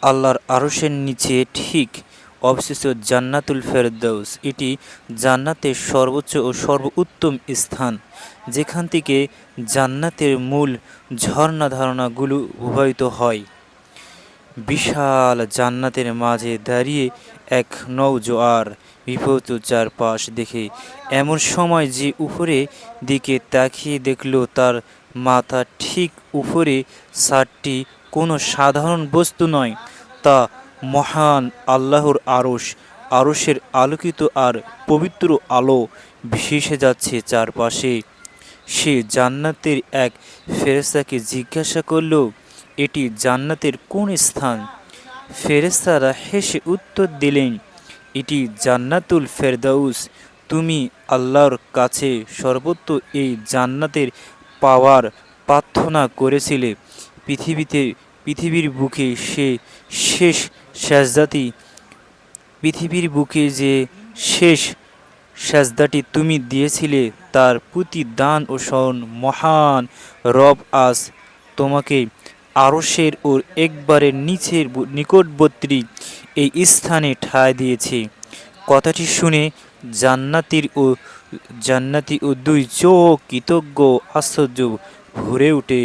আল্লাহর আরশের নিচে ঠিক অবস্থিত জান্নাতুল ফেরদৌস। এটি জান্নাতের সর্বোচ্চ ও সর্বোত্তম স্থান, যেখান থেকে জান্নাতের মূল ঝর্ণা ধারণাগুলো প্রবাহিত হয়। বিশাল জান্নাতের মাঝে দাঁড়িয়ে এক নওজোয়ার বিপরীত চারপাশ দেখে এমন সময় যে উপরে দিকে তাকিয়ে দেখল তার মাথা ঠিক উপরে ছাদটি কোনো সাধারণ বস্তু নয়, তা মহান আল্লাহর আরশ। আরশের আলোকিত আর পবিত্র আলো ভেসে যাচ্ছে চারপাশে। সে জান্নাতের এক ফেরেশতাকে জিজ্ঞাসা করল, এটি জান্নাতের কোন স্থান? ফেরেশতারা হেসে উত্তর দিলেন, এটি জান্নাতুল ফেরদাউস। তুমি আল্লাহর কাছে সর্বত্র এই জান্নাতের পাওয়ার প্রার্থনা করেছিলে। পৃথিবীতে পৃথিবীর বুকে সে শেষ সেজদাটি পৃথিবীর বুকে যে শেষ সেজদাটি তুমি দিয়েছিলে তার প্রতি দান ও স্মরণ মহান রব আজ তোমাকে আরশের ওর একবারে নিকটবর্তী এই স্থানে ঠাঁই দিয়েছে। কথাটি শুনে জান্নাতি ও দুই চোখ কৃতজ্ঞ আশ্চর্য ভরে ওঠে।